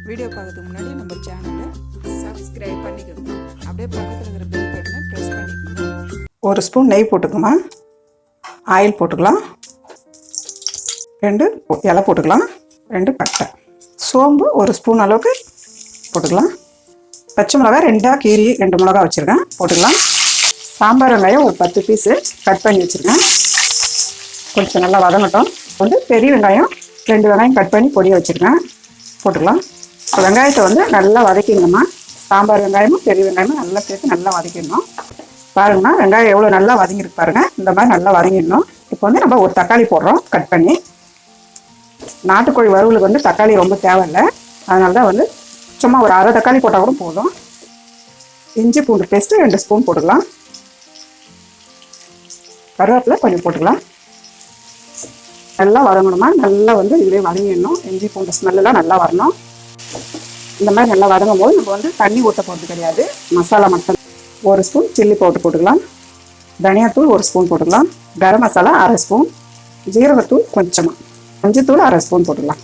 Video பார்க்கறதுக்கு முன்னாடி நம்ம சேனலை சப்ஸ்கிரைப் பண்ணிக்கோங்க. அப்படியே பக்கத்தில் இருக்கிற பெல் பட்டனை ப்ரெஸ் பண்ணிக்கோங்க. ஒரு ஸ்பூன் நெய் போட்டுக்கோமா, ஆயில் போட்டுக்கலாம், 2 இலை போட்டுக்கலாம், 2 பட்டை, சோம்பு 1 ஸ்பூன் அளவுக்கு போட்டுக்கலாம், பச்சை மிளகாய் 2 கீரி 2 மிளகாய் வச்சுருக்கேன் போட்டுக்கலாம், சாம்பார் வெங்காயம் ஒரு 10 பீஸு கட் பண்ணி வச்சுருக்கேன், கொஞ்சம் நல்லா வதங்கட்டும். பெரிய வெங்காயம் 2 வெங்காயம் கட் பண்ணி பொடியை வச்சுருக்கேன் போட்டுக்கலாம். இப்போ வெங்காயத்தை நல்லா வதக்கிடணுமா, சாம்பார் வெங்காயமும் பெரிய வெங்காயமும் நல்லா சேர்த்து நல்லா வதக்கிடணும். பாருங்கண்ணா, வெங்காயம் எவ்வளோ நல்லா வதங்கிருக்கு பாருங்கள், இந்த மாதிரி நல்லா வதங்கிடணும். இப்போ நம்ம ஒரு தக்காளி போடுறோம் கட் பண்ணி. நாட்டுக்கோழி வறுவலுக்கு தக்காளி ரொம்ப தேவையில்லை, அதனால தான் சும்மா ஒரு அரை தக்காளி போட்டால் கூட போதும். இஞ்சி பூண்டு பேஸ்ட்டு 2 ஸ்பூன் போட்டுக்கலாம், கருவேப்பிலை கொஞ்சம் போட்டுக்கலாம். நல்லா வதங்கணுமா, நல்லா இதிலே வதங்கிடணும். இஞ்சி பூண்டு ஸ்மெல்லாம் நல்லா வரணும். இந்த மாதிரி நல்லா வதங்கும் போது நம்ம தண்ணி ஊற்ற போகிறது கிடையாது, மசாலா மட்டும். 1 ஸ்பூன் சில்லி பவுடர் போட்டுக்கலாம், தனியாத்தூள் 1 ஸ்பூன் போட்டுக்கலாம், கரம் மசாலா அரை ஸ்பூன், ஜீரகத்தூள் கொஞ்சமாக, மஞ்சத்தூள் அரை ஸ்பூன் போட்டுக்கலாம்.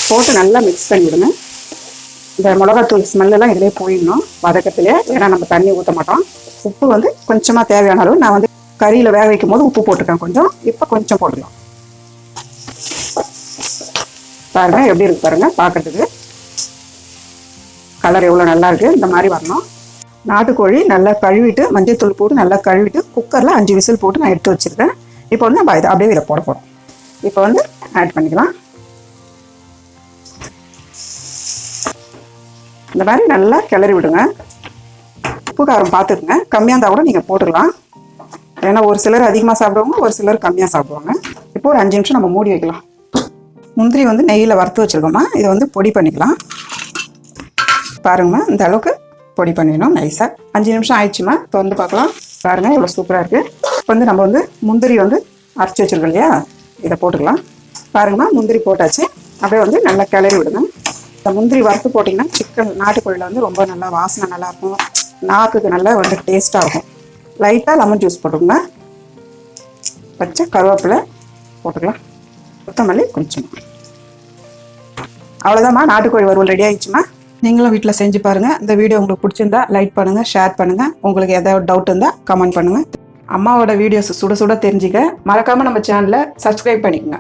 போட்டு நல்லா மிக்ஸ் பண்ணிவிடுங்க. இந்த மிளகாத்தூள் ஸ்மெல்லாம் இதிலே போயிடணும் வதக்கத்திலே, ஏன்னா நம்ம தண்ணி ஊற்ற மாட்டோம். உப்பு கொஞ்சமாக தேவையான அளவு நான் கறியில் வேக வைக்கும் போது உப்பு போட்டுருக்கேன் கொஞ்சம், இப்போ கொஞ்சம் போட்டுக்கலாம். பாருங்கள் எப்படி இருக்கு பாருங்கள், பார்க்கறதுக்கு கலர் எவ்வளோ நல்லா இருக்குது. இந்த மாதிரி வரணும். நாட்டுக்கோழி நல்லா கழுவிட்டு மஞ்சள் தூள் போட்டு நல்லா கழுவிட்டு குக்கரில் 5 விசில் போட்டு நான் எடுத்து வச்சுருக்கேன். இப்போ நம்ம இதை அப்படியே இதில் போட போகிறோம். இப்போ ஆட் பண்ணிக்கலாம். இந்த மாதிரி நல்லா கிளறி விடுங்க. உப்பு காரம் பார்த்துக்குங்க, கம்மியாக இருந்தால் கூட நீங்கள் போட்டுக்கலாம். ஏன்னா ஒரு சிலர் அதிகமாக சாப்பிடுவாங்க, ஒரு சிலர் கம்மியாக சாப்பிடுவாங்க. இப்போ ஒரு 5 நிமிஷம் நம்ம மூடி வைக்கலாம். முந்திரி நெய்யில் வறுத்து வச்சுருக்கோமா, இதை பொடி பண்ணிக்கலாம். பாருங்கம்மா, இந்த அளவுக்கு பொடி பண்ணிடணும் நைஸாக. 5 நிமிஷம் ஆயிடுச்சுமா, திறந்து பார்க்கலாம். பாருங்கள் எவ்வளோ சூப்பராக இருக்குது. இப்போ நம்ம முந்திரி அரைச்சி வச்சுருக்கோம் இல்லையா, இதை போட்டுக்கலாம். பாருங்கம்மா, முந்திரி போட்டாச்சு. அப்படியே நல்லா கிளறி விடுங்க. இந்த முந்திரி வறுத்து போட்டிங்கன்னா சிக்கன் நாட்டுக்கோழியில் ரொம்ப நல்லா வாசனை நல்லாயிருக்கும், நாக்குக்கு நல்லா டேஸ்ட்டாக இருக்கும். லைட்டாக லெமன் ஜூஸ் போட்டுக்கோங்க, பச்சை கருவேப்பிலை போட்டுக்கலாம், கொத்தமல்லி கொஞ்சம். அவ்வளோதாம்மா, நாட்டுக்கோழி வறுவல் ரெடி ஆகிடுச்சுமா. நீங்களும் வீட்டில் செஞ்சு பாருங்கள். இந்த வீடியோ உங்களுக்கு பிடிச்சிருந்தா லைக் பண்ணுங்கள், ஷேர் பண்ணுங்கள். உங்களுக்கு ஏதாவது டவுட் இருந்தால் கமெண்ட் பண்ணுங்கள். அம்மாவோட வீடியோஸ் சுட சுட தெரிஞ்சுக்க மறக்காமல் நம்ம சேனலை சப்ஸ்கிரைப் பண்ணிக்கோங்க.